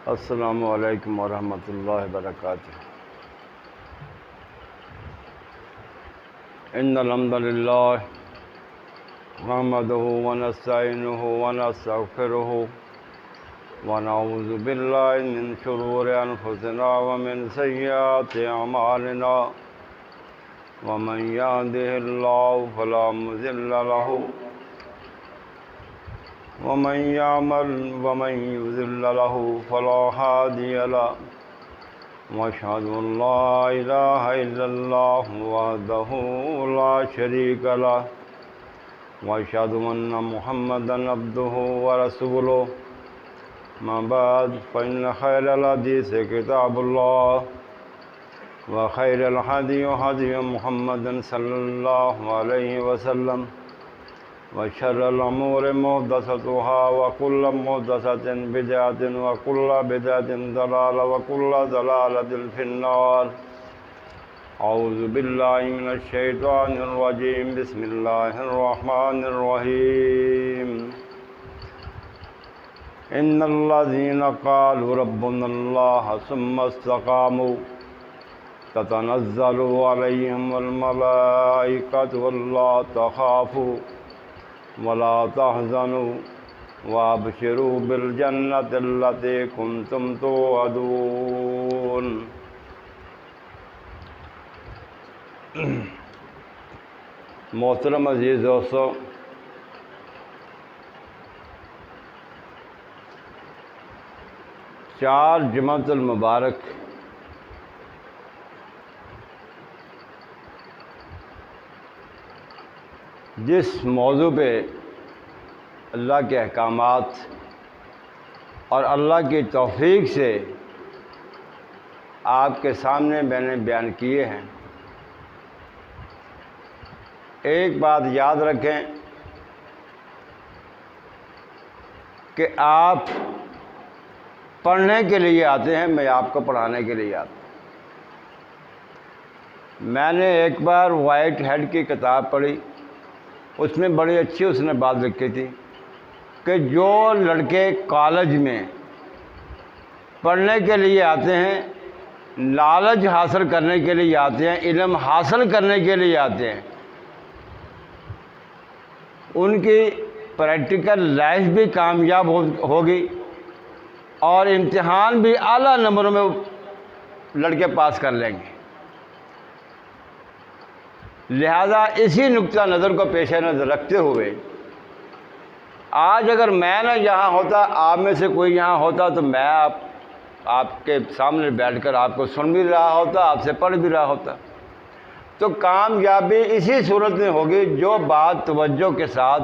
السلام علیکم ورحمۃ اللہ وبرکاتہ۔ ان الحمد للہ نحمدہ ونستعینہ ونستغفرہ ونعوذ باللہ من شرور انفسنا ومن سیئات اعمالنا ومن یہدہ اللہ فلا مضل لہ ومن يضلل له فلا هادي له واشهد ان لا اله الا الله وحده لا شريك له واشهد ان محمدا عبده ورسوله ما بعد فان خير الحديث كتاب الله وخير الهدي هدي محمد صلى الله عليه وسلم وشر الأمور محدثاتها وكل محدثة بدعة وكل بدعة ضلالة وكل ضلالة في النار۔ أعوذ بالله من الشيطان الرجيم، بسم الله الرحمن الرحيم۔ إن الذين قالوا ربنا الله ثم استقاموا تتنزل عليهم الملائكة ولا تخافوا ولا تحزنوا وابشروا بالجنة التي كنتم توعدون۔ محترم عزیز دوستو، چار جمعۃ المبارک جس موضوع پہ اللہ کے احکامات اور اللہ کی توفیق سے آپ کے سامنے میں نے بیان کیے ہیں، ایک بات یاد رکھیں کہ آپ پڑھنے کے لیے آتے ہیں، میں آپ کو پڑھانے کے لیے آتا ہوں۔ میں نے ایک بار وائٹ ہیڈ کی کتاب پڑھی، اس میں بڑی اچھی اس نے بات لکھی تھی کہ جو لڑکے کالج میں پڑھنے کے لیے آتے ہیں، نالج حاصل کرنے کے لیے آتے ہیں، علم حاصل کرنے کے لیے آتے ہیں، ان کی پریکٹیکل لائف بھی کامیاب ہوگی اور امتحان بھی اعلیٰ نمبروں میں لڑکے پاس کر لیں گے۔ لہذا اسی نقطہ نظر کو پیش نظر رکھتے ہوئے آج اگر میں نہ یہاں ہوتا، آپ میں سے کوئی یہاں ہوتا، تو میں آپ کے سامنے بیٹھ کر آپ کو سن بھی رہا ہوتا، آپ سے پڑھ بھی رہا ہوتا۔ تو کامیابی اسی صورت میں ہوگی جو بات توجہ کے ساتھ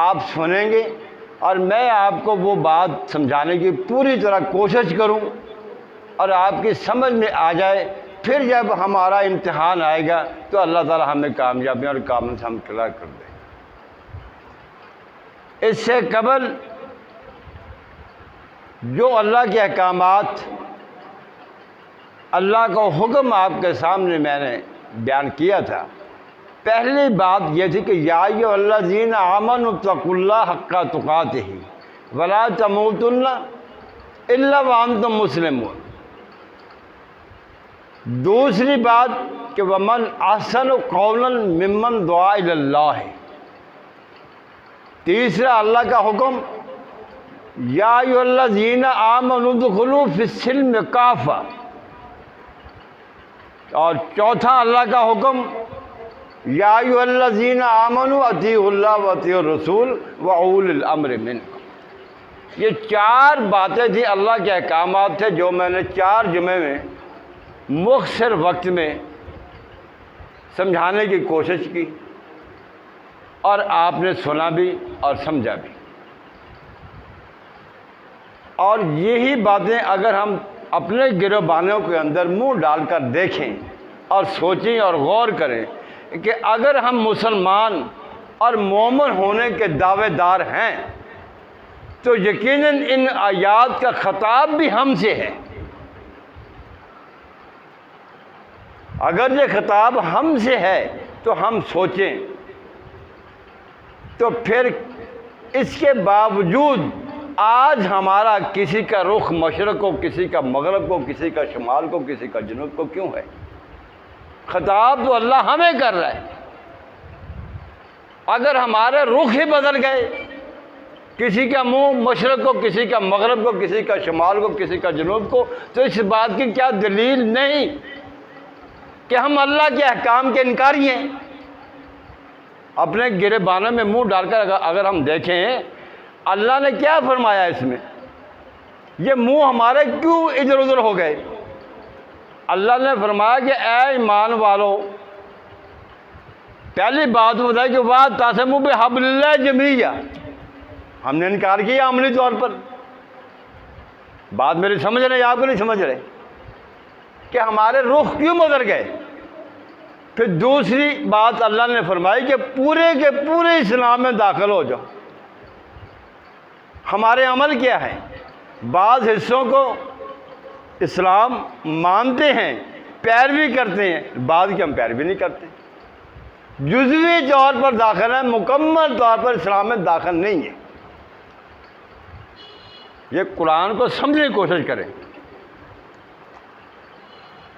آپ سنیں گے اور میں آپ کو وہ بات سمجھانے کی پوری طرح کوشش کروں اور آپ کی سمجھ میں آ جائے، پھر جب ہمارا امتحان آئے گا تو اللہ تعالی ہمیں کامیابی اور کامل سے ہم کلیئر کر دیں۔ اس سے قبل جو اللہ کے احکامات، اللہ کا حکم آپ کے سامنے میں نے بیان کیا تھا، پہلی بات یہ تھی کہ یا ایھا الذین آمنوا اتقوا اللہ حق تقاتہ ولا تموتن الا وانتم مسلمون۔ دوسری بات کہ ومن احسن قولا ممن دعا الی اللہ۔ تیسرا اللہ کا حکم یا ایھا الذین آمنوا ادخلوا فی السلم کافہ۔ اور چوتھا اللہ کا حکم یا ایھا الذین آمنوا اطیعوا اللہ واطیعوا الرسول واولی الامر منکم۔ یہ چار باتیں تھیں، اللہ کے احکامات تھے جو میں نے 4 جمعے میں مختصر وقت میں سمجھانے کی کوشش کی اور آپ نے سنا بھی اور سمجھا بھی۔ اور یہی باتیں اگر ہم اپنے گروبانوں کے اندر منہ ڈال کر دیکھیں اور سوچیں اور غور کریں کہ اگر ہم مسلمان اور مومن ہونے کے دعوے دار ہیں تو یقیناً ان آیات کا خطاب بھی ہم سے ہے۔ اگر یہ خطاب ہم سے ہے تو ہم سوچیں تو پھر اس کے باوجود آج ہمارا کسی کا رخ مشرق کو، کسی کا مغرب کو، کسی کا شمال کو، کسی کا جنوب کو کیوں ہے؟ خطاب تو اللہ ہمیں کر رہا ہے۔ اگر ہمارے رخ ہی بدل گئے، کسی کا منہ مشرق کو، کسی کا مغرب کو، کسی کا شمال کو، کسی کا جنوب کو، تو اس بات کی کیا دلیل نہیں کہ ہم اللہ کے احکام کے انکاری ہیں؟ اپنے گریبانوں میں منہ ڈال کر اگر ہم دیکھیں اللہ نے کیا فرمایا اس میں، یہ منہ ہمارے کیوں ادھر ادھر ہو گئے؟ اللہ نے فرمایا کہ اے ایمان والو، پہلی بات بتائی کہ واعتصموا بحبل اللہ جمیعا، ہم نے انکار کیا عملی طور پر۔ بات میری سمجھ رہے ہیں آپ کو نہیں سمجھ رہے کہ ہمارے رخ کیوں بدل گئے؟ پھر دوسری بات اللہ نے فرمائی کہ پورے کے پورے اسلام میں داخل ہو جاؤ۔ ہمارے عمل کیا ہے؟ بعض حصوں کو اسلام مانتے ہیں، پیروی کرتے ہیں، بعض کی ہم پیروی نہیں کرتے، جزوی طور پر داخل ہے، مکمل طور پر اسلام میں داخل نہیں ہے۔ یہ قرآن کو سمجھنے کی کوشش کریں۔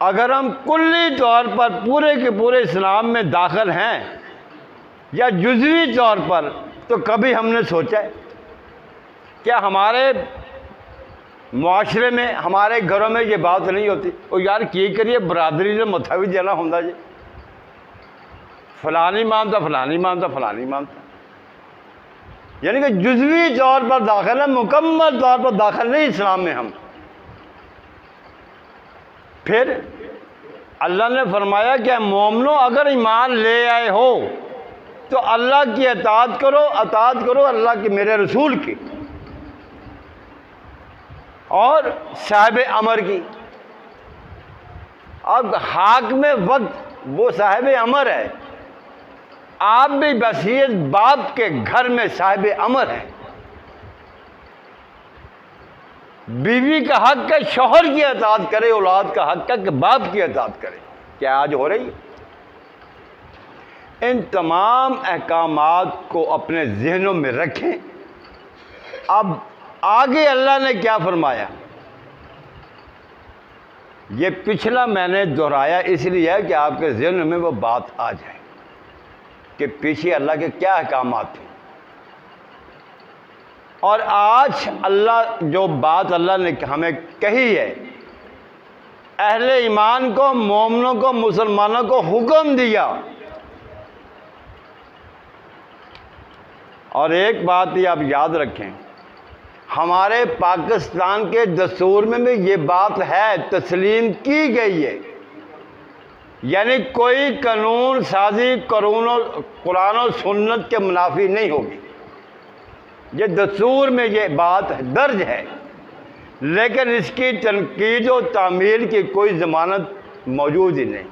اگر ہم کلی طور پر پورے کے پورے اسلام میں داخل ہیں یا جزوی طور پر، تو کبھی ہم نے سوچا ہے کیا ہمارے معاشرے میں، ہمارے گھروں میں یہ بات نہیں ہوتی؟ او یار کی کریے برادری نے متھا بھی دینا ہوندا جی، فلانی مانتا، فلانی مانتا، فلانی مانتا، یعنی کہ جزوی طور پر داخل ہے، مکمل طور پر داخل نہیں اسلام میں ہم۔ پھر اللہ نے فرمایا کہ مومنو اگر ایمان لے آئے ہو تو اللہ کی اطاعت کرو، اطاعت کرو اللہ کی، میرے رسول کی، اور صاحب امر کی۔ اب حاکم وقت وہ صاحب امر ہے، آپ بھی بحیثیت باپ کے گھر میں صاحب امر ہیں۔ بیوی کا حق ہے شوہر کی اطاعت کرے، اولاد کا حق ہے کہ باپ کی اطاعت کرے۔ کیا آج ہو رہی ہے؟ ان تمام احکامات کو اپنے ذہنوں میں رکھیں۔ اب آگے اللہ نے کیا فرمایا؟ یہ پچھلا میں نے دہرایا اس لیے ہے کہ آپ کے ذہن میں وہ بات آ جائے کہ پیچھے اللہ کے کیا احکامات تھے۔ اور آج اللہ جو بات اللہ نے ہمیں کہی ہے، اہل ایمان کو، مومنوں کو، مسلمانوں کو حکم دیا۔ اور ایک بات یہ آپ یاد رکھیں، ہمارے پاکستان کے دستور میں بھی یہ بات ہے، تسلیم کی گئی ہے، یعنی کوئی قانون سازی قرآن و سنت کے منافی نہیں ہوگی۔ یہ دستور میں یہ بات درج ہے، لیکن اس کی تنقید و تعمیل کی کوئی ضمانت موجود ہی نہیں۔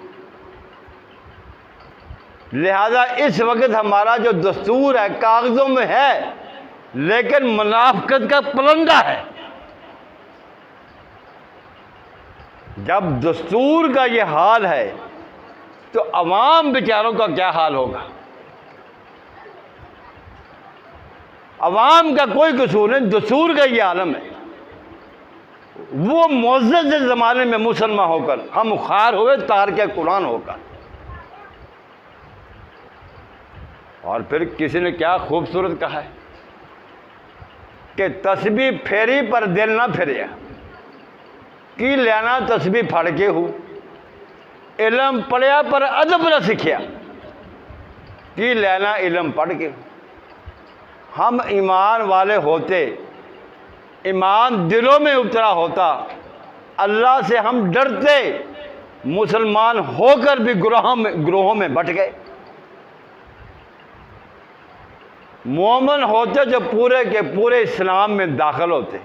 لہذا اس وقت ہمارا جو دستور ہے کاغذوں میں ہے، لیکن منافقت کا پلندہ ہے۔ جب دستور کا یہ حال ہے تو عوام بیچاروں کا کیا حال ہوگا؟ عوام کا کوئی قصور نہیں، دستور کا یہ عالم ہے۔ وہ معزز زمانے میں مسلمان ہو کر ہم خوار ہوئے تارک قرآن ہو کر۔ اور پھر کسی نے کیا خوبصورت کہا ہے کہ تسبیح پھیری پر دل نہ پھریا، کی لینا تسبیح پھڑ کے ہو، علم پڑھیا پر ادب نہ سیکھیا، کی لینا علم پڑھ کے ہو۔ ہم ایمان والے ہوتے، ایمان دلوں میں اترا ہوتا، اللہ سے ہم ڈرتے، مسلمان ہو کر بھی گروہوں میں بٹ گئے۔ مومن ہوتے جو پورے کے پورے اسلام میں داخل ہوتے،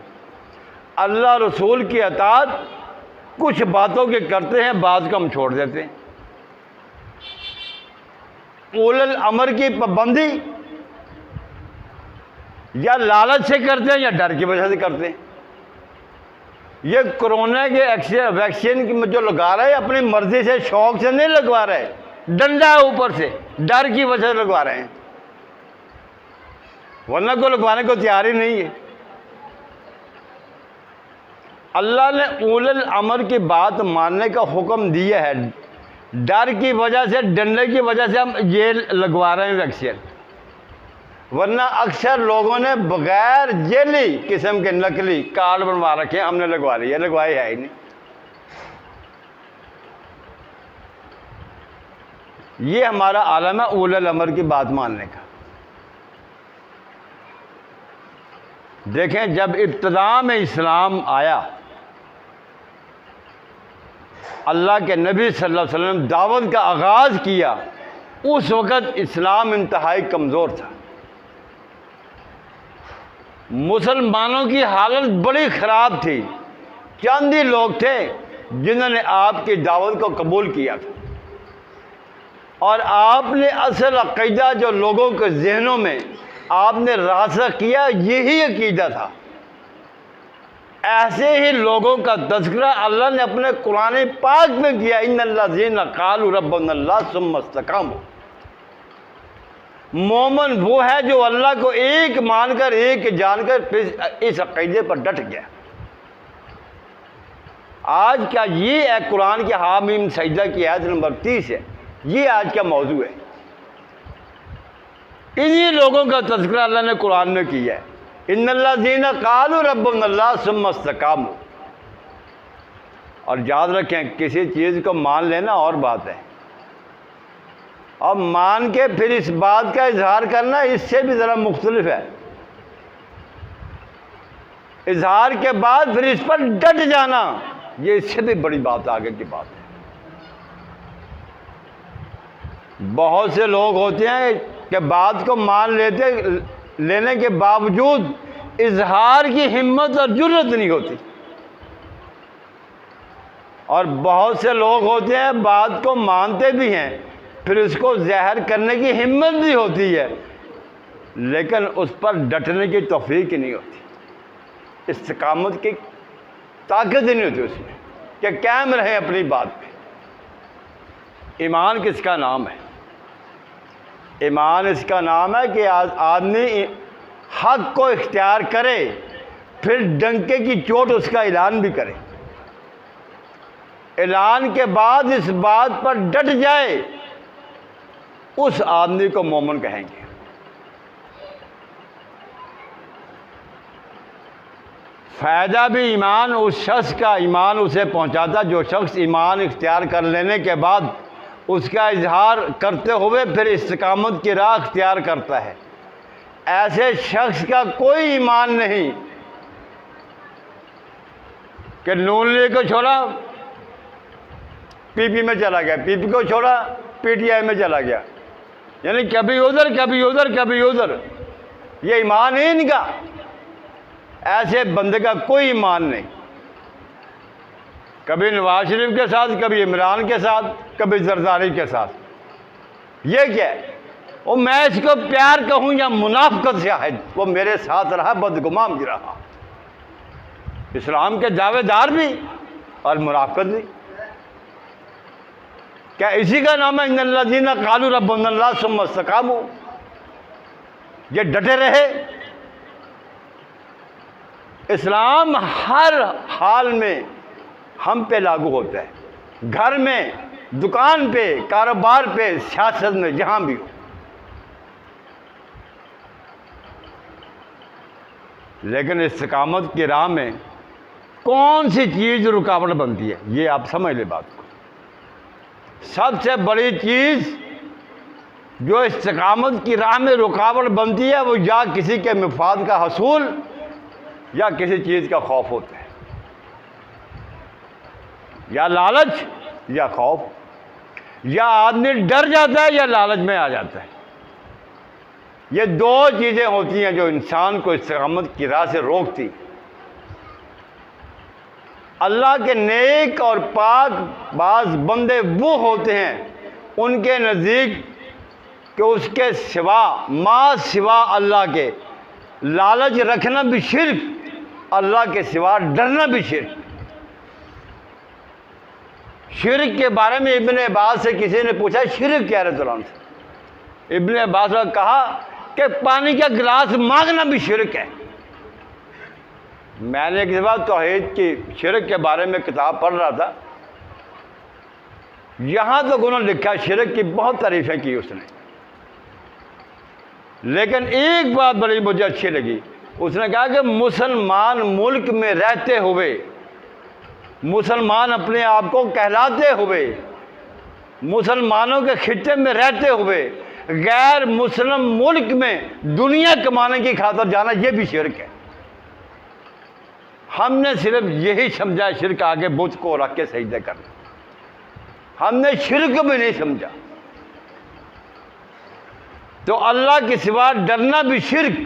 اللہ رسول کی اطاعت کچھ باتوں کے کرتے ہیں، بعض کو ہم چھوڑ دیتے ہیں۔ اولو الامر کی پابندی یا لالچ سے کرتے ہیں یا ڈر کی وجہ سے کرتے ہیں۔ یہ کورونا کے ویکسین جو لگا رہے ہیں اپنی مرضی سے، شوق سے نہیں لگوا رہے، ڈنڈا اوپر سے ڈر کی وجہ سے لگوا رہے ہیں، ورنہ کو لگوانے کو تیار ہی نہیں ہے۔ اللہ نے اول الامر کی بات ماننے کا حکم دیا ہے. ڈر کی وجہ سے، ڈرنے کی وجہ سے ہم جیل لگوا رہے ہیں ویکسین، ورنہ اکثر لوگوں نے بغیر جیلی قسم کے نقلی کارڈ بنوا رکھے ہیں، ہم نے لگوا لیے، لگوائے ہے ہی نہیں. یہ ہمارا عالم ہے اول الامر کی بات ماننے کا. دیکھیں جب ابتدا میں اسلام آیا، اللہ کے نبی صلی اللہ علیہ وسلم دعوت کا آغاز کیا، اس وقت اسلام انتہائی کمزور تھا. مسلمانوں کی حالت بڑی خراب تھی. چند ہی لوگ تھے جنہوں نے آپ کی دعوت کو قبول کیا تھا، اور آپ نے اصل عقیدہ جو لوگوں کے ذہنوں میں آپ نے راسخ کیا، یہی عقیدہ تھا. ایسے ہی لوگوں کا تذکرہ اللہ نے اپنے قرآن پاک میں کیا، ان الذین قالوا ربنا اللہ ثم استقاموا. مومن وہ ہے جو اللہ کو ایک مان کر، ایک جان کر پھر اس عقیدے پر ڈٹ گیا. آج کا یہ ہے قرآن کے حامیم سجدہ کی آیت نمبر 30 ہے، یہ آج کا موضوع ہے. انہی لوگوں کا تذکرہ اللہ نے قرآن میں کیا ہے، ان الذین قالوا ربنا اللہ ثم استقاموا. اور یاد رکھیں کسی چیز کو مان لینا اور بات ہے، اور مان کے پھر اس بات کا اظہار کرنا اس سے بھی ذرا مختلف ہے. اظہار کے بعد پھر اس پر ڈٹ جانا، یہ اس سے بھی بڑی بات، آگے کی بات ہے. بہت سے لوگ ہوتے ہیں کہ بات کو مان لینے کے باوجود اظہار کی ہمت اور جرأت نہیں ہوتی، اور بہت سے لوگ ہوتے ہیں بات کو مانتے بھی ہیں، پھر اس کو ظاہر کرنے کی ہمت بھی ہوتی ہے، لیکن اس پر ڈٹنے کی توفیق نہیں ہوتی، استقامت کی طاقت نہیں ہوتی اس میں کہ قائم رہیں اپنی بات پہ. ایمان کس کا نام ہے؟ ایمان اس کا نام ہے کہ آدمی حق کو اختیار کرے، پھر ڈنکے کی چوٹ اس کا اعلان بھی کرے، اعلان کے بعد اس بات پر ڈٹ جائے، اس آدمی کو مومن کہیں گے. فائدہ بھی ایمان اس شخص کا ایمان اسے پہنچاتا جو شخص ایمان اختیار کر لینے کے بعد اس کا اظہار کرتے ہوئے پھر استقامت کی راہ اختیار کرتا ہے. ایسے شخص کا کوئی ایمان نہیں کہ نون لیگ کو چھوڑا پی پی میں چلا گیا، پی پی کو چھوڑا پی ٹی آئی میں چلا گیا، یعنی کبھی ادھر کبھی ادھر کبھی ادھر. یہ ایمان ہی ان کا، ایسے بندے کا کوئی ایمان نہیں. کبھی نواز شریف کے ساتھ، کبھی عمران کے ساتھ، کبھی زرداری کے ساتھ. یہ کیا ہے؟ وہ میں اس کو پیار کہوں یا منافقت سے ہے، وہ میرے ساتھ رہا، بدگمان بھی رہا. اسلام کے دعوے دار بھی اور منافقت بھی. کیا اسی کا نام ہے ان الذین قالوا ربنا اللہ ثم استقاموا؟ یہ ڈٹے رہے. اسلام ہر حال میں ہم پہ لاگو ہوتا ہے، گھر میں، دکان پہ، کاروبار پہ، سیاست میں، جہاں بھی ہو. لیکن استقامت کی راہ میں کون سی چیز رکاوٹ بنتی ہے، یہ آپ سمجھ لیں بات کو. سب سے بڑی چیز جو استقامت کی راہ میں رکاوٹ بنتی ہے، وہ یا کسی کے مفاد کا حصول یا کسی چیز کا خوف ہوتا ہے، یا لالچ یا خوف، یا آدمی ڈر جاتا ہے یا لالچ میں آ جاتا ہے. یہ دو چیزیں ہوتی ہیں جو انسان کو استقامت کی راہ سے روکتی. اللہ کے نیک اور پاک باز بندے وہ ہوتے ہیں ان کے نزدیک کہ اس کے سوا، ما سوا اللہ کے لالچ رکھنا بھی شرک، اللہ کے سوا ڈرنا بھی شرک. شرک کے بارے میں ابن عباس سے کسی نے پوچھا شرک کیا ہے رسول اللہ سے؟ ابن عباس نے کہا کہ پانی کا گلاس مانگنا بھی شرک ہے. میں نے ایک دفعہ توحید کی شرک کے بارے میں کتاب پڑھ رہا تھا، یہاں تک انہوں نے لکھا شرک کی بہت تعریفیں کی اس نے، لیکن ایک بات بڑی مجھے اچھی لگی، اس نے کہا کہ مسلمان ملک میں رہتے ہوئے، مسلمان اپنے آپ کو کہلاتے ہوئے، مسلمانوں کے خطے میں رہتے ہوئے غیر مسلم ملک میں دنیا کمانے کی خاطر جانا، یہ بھی شرک ہے۔ ہم نے صرف یہی سمجھا شرک آگے بت کو رکھ کے سجدے کرنا، ہم نے شرک بھی نہیں سمجھا۔ تو اللہ کے سوا ڈرنا بھی شرک،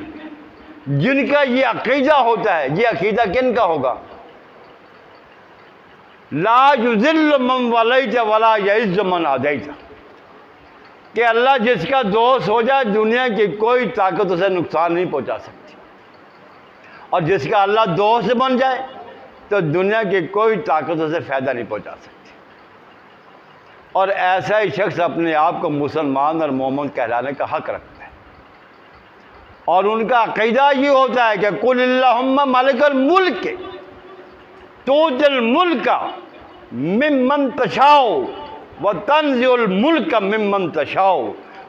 جن کا یہ عقیدہ ہوتا ہے، یہ عقیدہ کن کا ہوگا؟ لا یذل من ولیت ولا یعز من عادیت، کہ اللہ جس کا دوست ہو جائے دنیا کی کوئی طاقت اسے نقصان نہیں پہنچا سکتی، اور جس کا اللہ دوست بن جائے تو دنیا کی کوئی طاقت اسے فائدہ نہیں پہنچا سکتی۔ اور ایسا ہی شخص اپنے آپ کو مسلمان اور مومن کہلانے کا حق رکھتا ہے، اور ان کا عقیدہ یہ ہوتا ہے کہ قل اللہم مالک الملک تؤتی الملک ممن تشاء وتنزع الملک ممن تشاء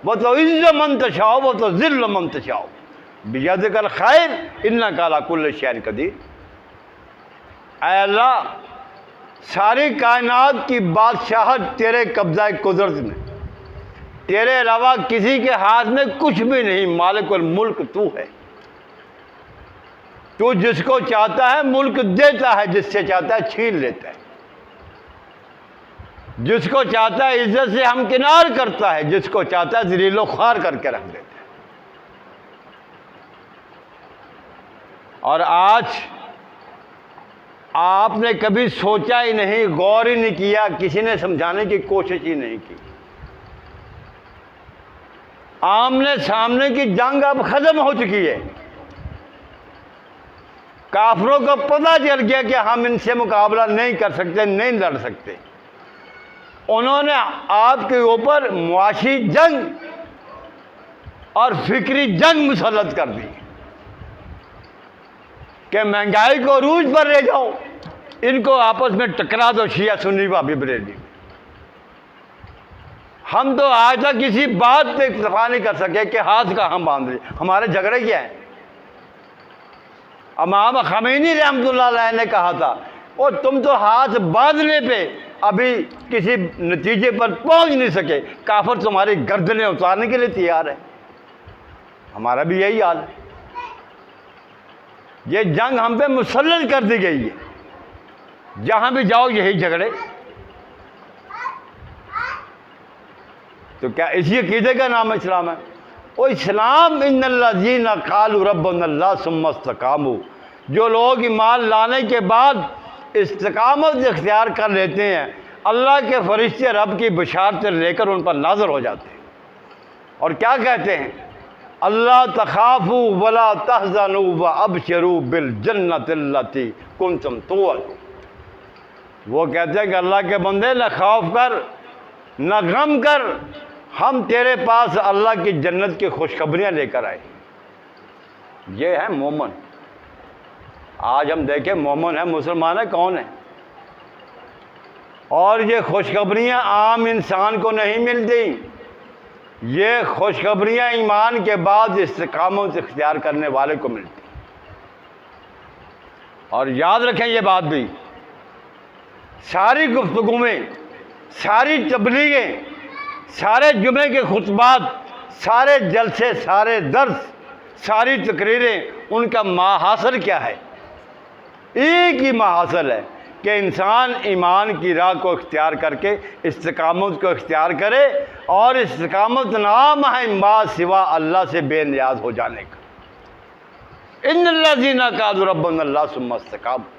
وتعز من تشاء وتذل من تشاء بیدک الخیر انک علی کل شیء قدیر۔ اے اللہ، ساری کائنات کی بادشاہت تیرے قبضہ قدرت میں، تیرے علاوہ کسی کے ہاتھ میں کچھ بھی نہیں، مالک الملک تو ہے۔ تو جس کو چاہتا ہے ملک دیتا ہے، جس سے چاہتا ہے چھین لیتا ہے، جس کو چاہتا ہے عزت سے ہمکنار کرتا ہے، جس کو چاہتا ہے ذلیل و خوار کر کے رکھ دیتا ہے۔ اور آج آپ نے کبھی سوچا ہی نہیں، غور ہی نہیں کیا، کسی نے سمجھانے کی کوشش ہی نہیں کی۔ آمنے سامنے کی جنگ اب ختم ہو چکی ہے، کافروں کو پتہ چل گیا کہ ہم ان سے مقابلہ نہیں کر سکتے، نہیں لڑ سکتے۔ انہوں نے آپ کے اوپر معاشی جنگ اور فکری جنگ مسلط کر دی کہ مہنگائی کو عروج پر لے جاؤ، ان کو آپس میں ٹکرا دو، شیعہ سنی وہابی بریلوی۔ ہم تو آج تک کسی بات پہ اکتفا نہیں کر سکے کہ ہاتھ کہاں باندھ لے، ہمارے جھگڑے کیا ہیں؟ امام خمینی رحمۃ اللہ علیہ نے کہا تھا، اور تم تو ہاتھ باندھنے پہ ابھی کسی نتیجے پر پہنچ نہیں سکے، کافر تمہاری گردنیں اتارنے کے لیے تیار ہے۔ ہمارا بھی یہی حال ہے، یہ جنگ ہم پہ مسلط کر دی گئی ہے، جہاں بھی جاؤ یہی جھگڑے۔ تو کیا اسی عقیدے کا نام اسلام ہے؟ وہ اسلام ان الذین قالوا ربنا اللہ ثم استقاموا، جو لوگ ایمان لانے کے بعد استقامت اختیار کر لیتے ہیں، اللہ کے فرشتے رب کی بشارتیں لے کر ان پر نازل ہو جاتے ہیں، اور کیا کہتے ہیں؟ اللہ تخافوا ولا تحزنوا وابشروا بالجنۃ التی کنتم توعدون۔ وہ کہتے ہیں کہ اللہ کے بندے، نہ خوف کر نہ غم کر، ہم تیرے پاس اللہ کی جنت کی خوشخبریاں لے کر آئے۔ یہ ہے مومن۔ آج ہم دیکھیں مومن ہے، مسلمان ہے، کون ہے؟ اور یہ خوشخبریاں عام انسان کو نہیں ملتی، یہ خوشخبریاں ایمان کے بعد استقامت اختیار کرنے والے کو ملتی۔ اور یاد رکھیں یہ بات بھی، ساری گفتگو میں، ساری تبلیغیں، سارے جمعے کے خطبات، سارے جلسے، سارے درس، ساری تقریریں، ان کا ماحصل کیا ہے؟ ایک ہی ماحصل ہے کہ انسان ایمان کی راہ کو اختیار کر کے استقامت کو اختیار کرے، اور استقامت نام ہے ما سوا اللہ سے بے نیاز ہو جانے کا۔ ان الذین قالوا ربنا اللہ ثم استقاموا،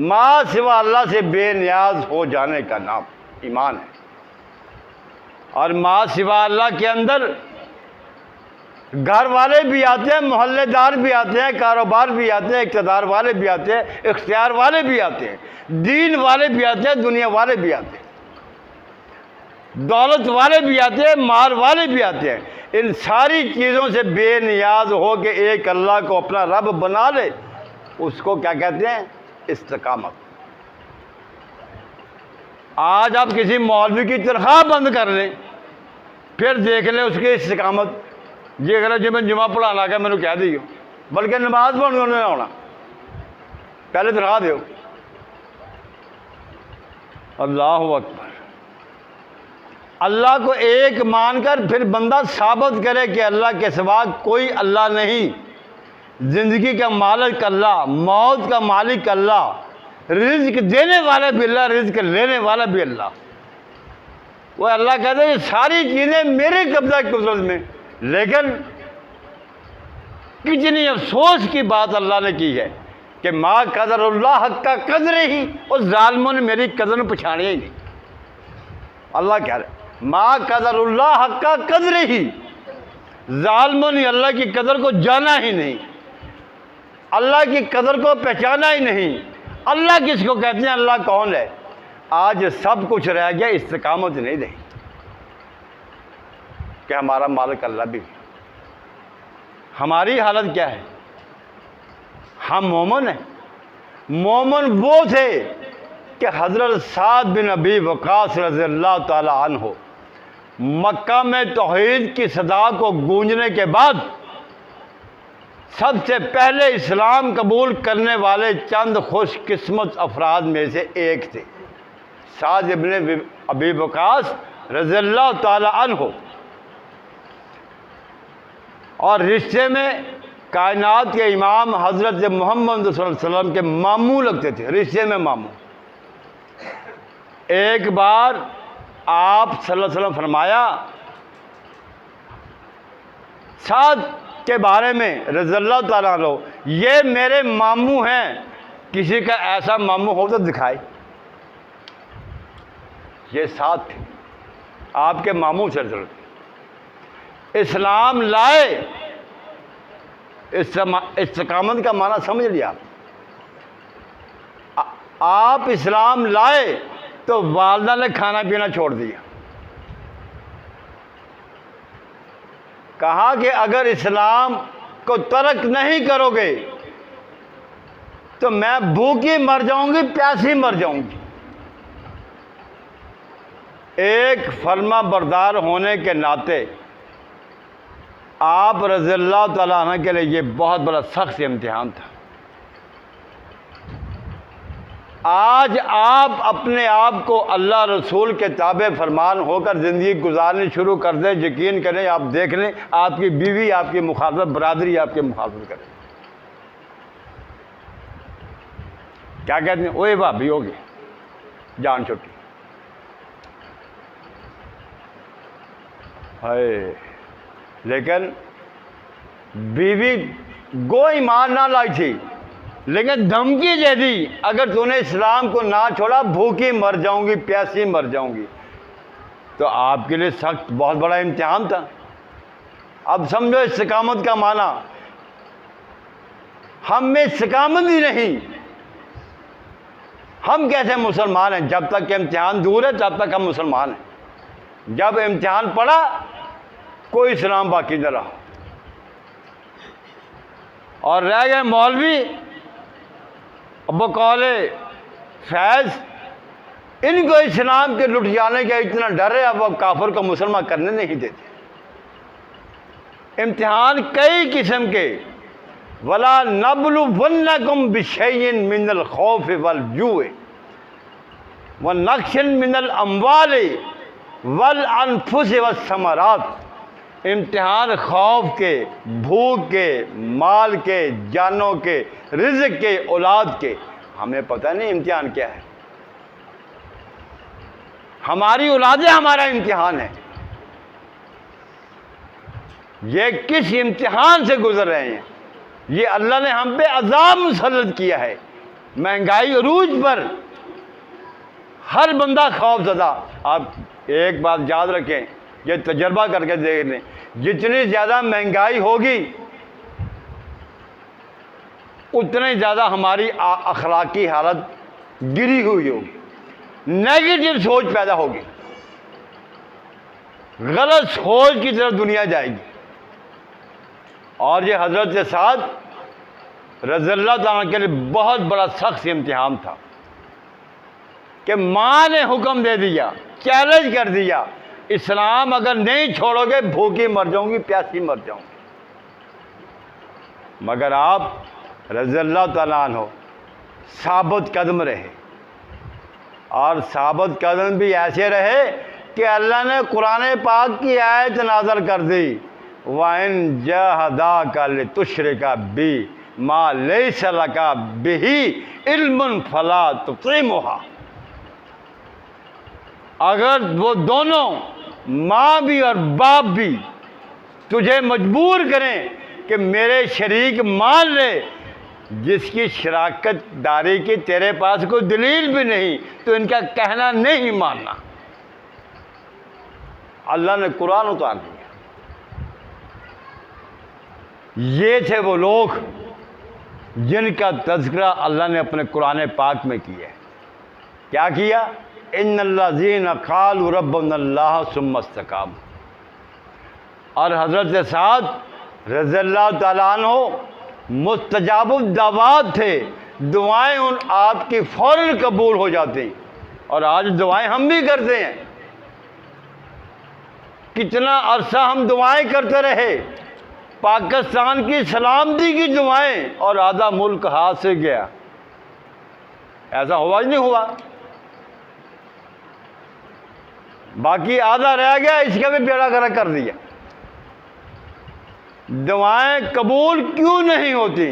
ما سوا اللہ سے بے نیاز ہو جانے کا نام ایمان ہے۔ اور ما سوا اللہ کے اندر گھر والے بھی آتے ہیں، محلے دار بھی آتے ہیں، کاروبار بھی آتے ہیں، اقتدار والے بھی آتے ہیں، اختیار والے بھی آتے ہیں، دین والے بھی آتے ہیں، دنیا والے بھی آتے ہیں، دولت والے بھی آتے ہیں، مال والے بھی آتے ہیں۔ ان ساری چیزوں سے بے نیاز ہو کے ایک اللہ کو اپنا رب بنا لے، اس کو کیا کہتے ہیں؟ استقامت۔ آج آپ کسی مولوی کی تنخواہ بند کر لیں، پھر دیکھ لیں اس کی استقامت۔ یہ اگر جی میں جمعہ پڑھانا کہ میں نے کہہ دی، بلکہ نماز پڑھنے انہوں نے ہونا، پہلے تنخواہ دو۔ اللہ اکبر۔ اللہ کو ایک مان کر پھر بندہ ثابت کرے کہ اللہ کے سوا کوئی اللہ نہیں، زندگی کا مالک اللہ، موت کا مالک اللہ، رزق دینے والا بھی اللہ، رزق لینے والا بھی اللہ۔ وہ اللہ کہتے ہیں یہ ساری چیزیں میرے قبضہ قدرت میں، لیکن کتنی افسوس کی بات اللہ نے کی ہے کہ ما قدر اللہ حق کا قدر ہی، اس ظالموں نے میری قدر پچھاڑی ہی نہیں۔ اللہ کہہ رہے ما قدر اللہ حق کا قدر ہی، ظالموں نے اللہ کی قدر کو جانا ہی نہیں، اللہ کی قدر کو پہچانا ہی نہیں۔ اللہ کس کو کہتے ہیں؟ اللہ کون ہے؟ آج سب کچھ رہ گیا، استقامت نہیں رہی کہ ہمارا مالک اللہ بھی۔ ہماری حالت کیا ہے؟ ہم مومن ہیں۔ مومن وہ تھے کہ حضرت سعد بن ابی وقاص رضی اللہ تعالی عنہ مکہ میں توحید کی صدا کو گونجنے کے بعد سب سے پہلے اسلام قبول کرنے والے چند خوش قسمت افراد میں سے ایک تھے، سعد بن ابی وقاص رضی اللہ تعالی عنہ، اور رشتے میں کائنات کے امام حضرت محمد صلی اللہ علیہ وسلم کے ماموں لگتے تھے، رشتے میں ماموں۔ ایک بار آپ صلی اللہ علیہ وسلم فرمایا سعد کے بارے میں رضی اللہ تعالیٰ عنہ، یہ میرے ماموں ہیں، کسی کا ایسا ماموں ہو تو دکھائے۔ یہ سعد تھے، آپ کے ماموں صلی اللہ علیہ وسلم اسلام لائے۔ استقامت کا معنی سمجھ لیا؟ آپ اسلام لائے تو والدہ نے کھانا پینا چھوڑ دیا، کہا کہ اگر اسلام کو ترک نہیں کرو گے تو میں بھوکی مر جاؤں گی، پیاسی مر جاؤں گی۔ ایک فرما بردار ہونے کے ناطے آپ رضی اللہ تعالیٰ عنہ کے لیے یہ بہت بڑا سخت امتحان تھا۔ آج آپ اپنے آپ کو اللہ رسول کے تابع فرمان ہو کر زندگی گزارنی شروع کر دیں، یقین کریں، آپ دیکھ لیں آپ کی بیوی آپ کی مخالفت، برادری آپ کی مخالفت کرے۔ کیا کہتے ہیں؟ اوے بھابھی ہوگی، جان چھٹی۔ ہائے، لیکن بیوی گو ایمان نہ لائی تھی، لیکن دھمکی دے دی اگر تو نے اسلام کو نہ چھوڑا بھوکی مر جاؤں گی، پیاسی مر جاؤں گی۔ تو آپ کے لیے سخت بہت بڑا امتحان تھا۔ اب سمجھو استقامت کا معنی، ہم میں استقامت ہی نہیں، ہم کیسے مسلمان ہیں؟ جب تک کہ امتحان دور ہے تب تک ہم مسلمان ہیں، جب امتحان پڑا کوئی اسلام باقی نہ رہا، اور رہ گئے مولوی بقول فیض، ان کو اسلام کے لٹ جانے کا اتنا ڈر ہے، اب وہ کافر کو مسلمان کرنے نہیں دیتے۔ امتحان کئی قسم کے، وَلَا نَبْلُوَنَّكُمْ بِشَيْءٍ مِّنَ الْخَوْفِ وَالْجُوعِ وَنَقْصٍ مِّنَ الْأَمْوَالِ وَالْأَنفُسِ وَالثَّمَرَاتِ۔ امتحان خوف کے، بھوک کے، مال کے، جانوں کے، رزق کے، اولاد کے۔ ہمیں پتہ نہیں امتحان کیا ہے، ہماری اولادیں ہمارا امتحان ہے۔ یہ کس امتحان سے گزر رہے ہیں؟ یہ اللہ نے ہم پہ عذاب مسلط کیا ہے، مہنگائی عروج پر، ہر بندہ خوف زدہ۔ آپ ایک بات یاد رکھیں، یہ تجربہ کر کے دیکھ لیں، جتنی زیادہ مہنگائی ہوگی اتنی زیادہ ہماری اخلاقی حالت گری ہوئی ہوگی، نیگیٹو سوچ پیدا ہوگی، غلط سوچ کی طرف دنیا جائے گی۔ اور یہ حضرت سعد رضی اللہ تعالیٰ کے لیے بہت بڑا سخت امتحان تھا کہ ماں نے حکم دے دیا، چیلنج کر دیا، اسلام اگر نہیں چھوڑو گے بھوکی مر جاؤں گی، پیاسی مر جاؤں گی۔ مگر آپ رضی اللہ تعالیٰ عنہ ثابت قدم رہے، اور ثابت قدم بھی ایسے رہے کہ اللہ نے قرآن پاک کی آیت نازل کر دی، وَإِن جَاهَدَاكَ لِتُشْرِكَ بِي مَا لَيْسَ لَكَ بِهِ عِلْمٌ فَلَا تُطِعْهُمَا۔ اگر وہ دونوں ماں بھی اور باپ بھی تجھے مجبور کریں کہ میرے شریک مان لے، جس کی شراکت داری کی تیرے پاس کوئی دلیل بھی نہیں، تو ان کا کہنا نہیں ماننا۔ اللہ نے قرآن اتار دیا۔ یہ تھے وہ لوگ جن کا تذکرہ اللہ نے اپنے قرآن پاک میں کیا ہے۔ کیا کیا؟ ان الذین قالوا ربنا اللہ ثم استقاموا۔ اور حضرت سعد رضی اللہ تعالیٰ عنہ مستجاب الدعوات تھے، دعائیں ان آپ کی فوراً قبول ہو جاتی، اور آج دعائیں ہم بھی کرتے ہیں۔ کتنا عرصہ ہم دعائیں کرتے رہے، پاکستان کی سلامتی کی دعائیں، اور آدھا ملک ہاتھ سے گیا۔ ایسا ہوا ہی نہیں ہوا، باقی آدھا رہ گیا، اس کا بھی بیڑا گرک کر دیا۔ دعائیں قبول کیوں نہیں ہوتی؟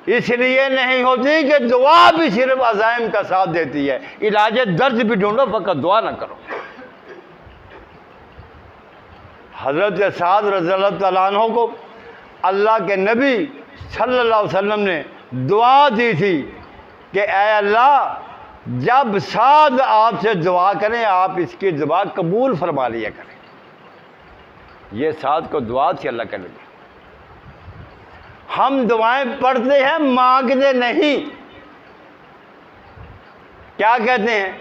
اس لیے نہیں ہوتی کہ دعا بھی صرف عزائم کا ساتھ دیتی ہے، علاج درد بھی ڈھونڈو، فقط دعا نہ کرو۔ حضرت سعد رضی اللہ تعالیٰ عنہ کو اللہ کے نبی صلی اللہ علیہ وسلم نے دعا دی تھی کہ اے اللہ، جب سعد آپ سے دعا کریں آپ اس کی دعا قبول فرما لیا کریں۔ یہ سعد کو دعا تھی اللہ کے نبی۔ ہم دعائیں پڑھتے ہیں، مانگتے نہیں۔ کیا کہتے ہیں؟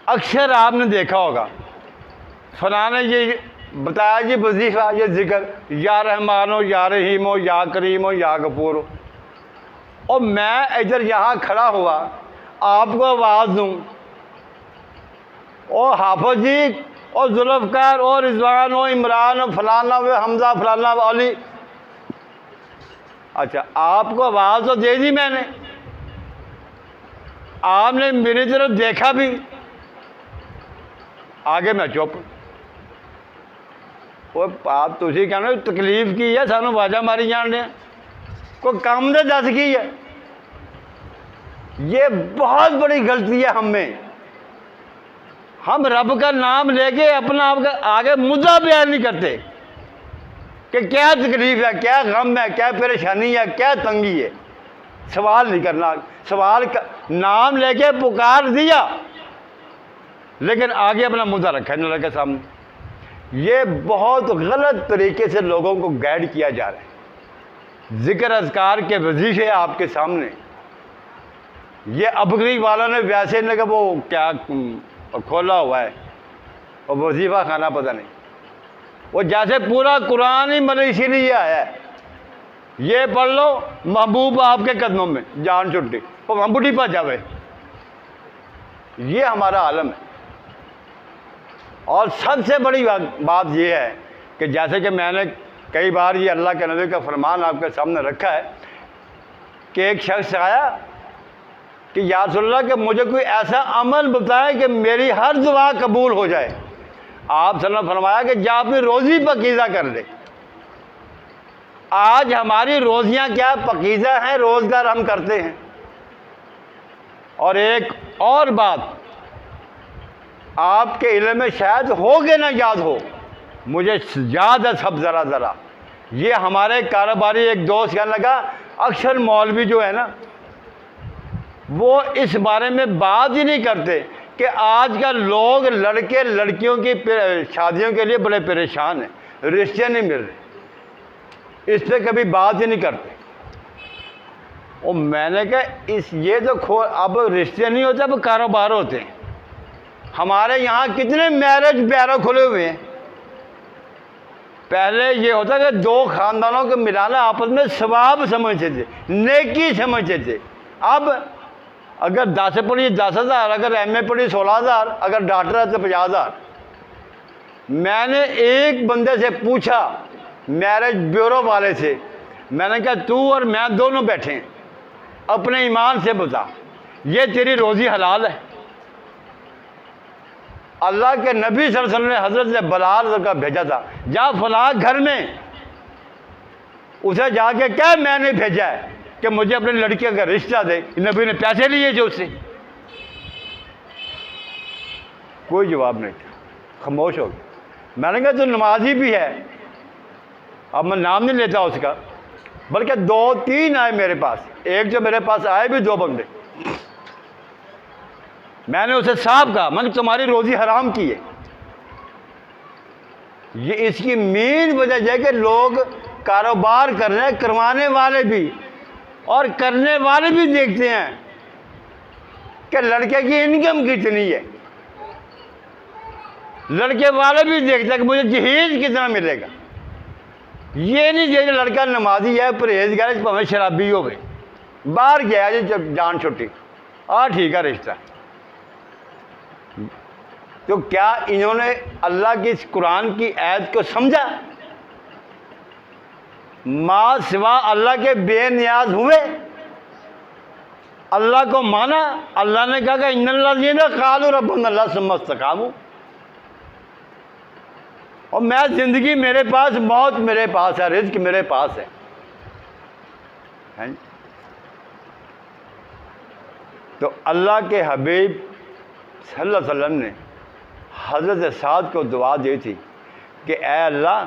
اکثر آپ نے دیکھا ہوگا، فلاں نے یہ بتایا جی وظیفہ، یہ ذکر، یا رحمان ہو، یا رحیم ہو، یا کریم ہو، یا غفور ہو، اور میں ادھر یہاں کھڑا ہوا آپ کو آواز دوں، او حافظ جی، اور ذوالفقار، اور رضوان، اور عمران، اور فلانا، و حمزہ، فلانا، علی۔ اچھا، آپ کو آواز تو دے دی میں نے، آپ نے میری طرف دیکھا بھی، آگے میں چپ۔ وہ آپ تھی کہنا تکلیف کی ہے، سانو واجہ ماری جان دیں، کوئی کام دے دس کی ہے۔ یہ بہت بڑی غلطی ہے ہم میں۔ ہم رب کا نام لے کے اپنا آپ کا آگے مدعا بیان نہیں کرتے کہ کیا تکلیف ہے، کیا غم ہے، کیا پریشانی ہے، کیا تنگی ہے۔ سوال نہیں کرنا، سوال کا نام لے کے پکار دیا، لیکن آگے اپنا مدعا رکھا ہے اللہ کے سامنے۔ یہ بہت غلط طریقے سے لوگوں کو گائیڈ کیا جا رہا ہے۔ ذکر اذکار کے وظیفے آپ کے سامنے، یہ ابگری والوں نے ویسے نہیں کہ وہ کیا کھولا ہوا ہے، اور وظیفہ خانہ پتہ نہیں، وہ جیسے پورا قرآن ہی مطلب اسی لیے آیا ہے، یہ پڑھ لو محبوب آپ کے قدموں میں جان چھٹی، وہ محبوبی پہ جاوے۔ یہ ہمارا عالم ہے۔ اور سب سے بڑی بات یہ ہے کہ جیسے کہ میں نے کئی بار یہ اللہ کے نبی کا فرمان آپ کے سامنے رکھا ہے کہ ایک شخص آیا کہ یا رسول اللہ کہ مجھے کوئی ایسا عمل بتائے کہ میری ہر دعا قبول ہو جائے۔ آپ صلی اللہ علیہ وسلم نے فرمایا کہ جا اپنی روزی پاکیزہ کر لے۔ آج ہماری روزیاں کیا پاکیزہ ہیں، روزگار ہم کرتے ہیں۔ اور ایک اور بات آپ کے علم میں شاید ہوگے نہ یاد ہو، مجھے یاد ہے سب ذرا ذرا، یہ ہمارے کاروباری ایک دوست کہنے لگا اکثر مولوی جو ہے نا وہ اس بارے میں بات ہی نہیں کرتے کہ آج کل لوگ لڑکے لڑکیوں کی شادیوں کے لیے بڑے پریشان ہیں، رشتے نہیں مل رہے، اس پہ کبھی بات ہی نہیں کرتے۔ اور میں نے کہا یہ تو اب رشتے نہیں ہوتے، اب کاروبار ہوتے ہیں۔ ہمارے یہاں کتنے میرج بیرو کھلے ہوئے ہیں، پہلے یہ ہوتا کہ دو خاندانوں کو ملانا آپس میں ثواب سمجھتے تھے، نیکی سمجھتے تھے۔ اب اگر 10 پڑھی 10,000، اگر ایم اے پڑھی 16,000، اگر ڈاکٹر ہے تو 50,000۔ میں نے ایک بندے سے پوچھا، میرج بیورو والے سے، میں نے کہا تو اور میں دونوں بیٹھے ہیں، اپنے ایمان سے بتا یہ تیری روزی حلال ہے؟ اللہ کے نبی صلی اللہ علیہ وسلم نے حضرت بلال کا بھیجا تھا، جا فلاں گھر میں اسے جا کے کہہ میں نے بھیجا ہے کہ مجھے اپنے لڑکے کا رشتہ دے۔ نبی نے پیسے لیے جو اس سے، کوئی جواب نہیں تھا، خاموش ہو گیا۔ میں نے کہا تو نمازی بھی ہے، اب میں نام نہیں لیتا اس کا، بلکہ 2-3 آئے میرے پاس، ایک جو میرے پاس آئے بھی 2 بندے، میں نے اسے صاف کہا میں نے تمہاری روزی حرام کی ہے۔ یہ اس کی مین وجہ یہ ہے کہ لوگ کاروبار کر رہے ہیں، کروانے والے بھی اور کرنے والے بھی دیکھتے ہیں کہ لڑکے کی انکم کتنی ہے، لڑکے والے بھی دیکھتے ہیں کہ مجھے جہیز کتنا ملے گا۔ یہ نہیں کہ لڑکا نمازی ہے، پرہیزگار ہے، پاویں شرابی ہو گئے، باہر گیا جی جان چھٹی، ٹھیک ہے رشتہ۔ تو کیا انہوں نے اللہ کی اس قرآن کی آیت کو سمجھا؟ ماں سوا اللہ کے بے نیاز ہوئے، اللہ کو مانا۔ اللہ نے کہا کہ ان الذین قالوا ربنا اللہ ثم استقاموا، اور میں زندگی میرے پاس، موت میرے پاس ہے، رزق میرے پاس ہے۔ تو اللہ کے حبیب صلی اللہ علیہ وسلم نے حضرت سعد کو دعا دی تھی کہ اے اللہ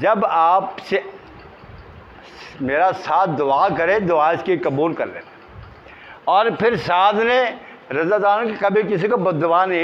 جب آپ سے میرا ساتھ دعا کرے، دعا اس کی قبول کر لینا۔ اور پھر سعد نے رضی اللہ عنہ کبھی کسی کو بد دعا نہیں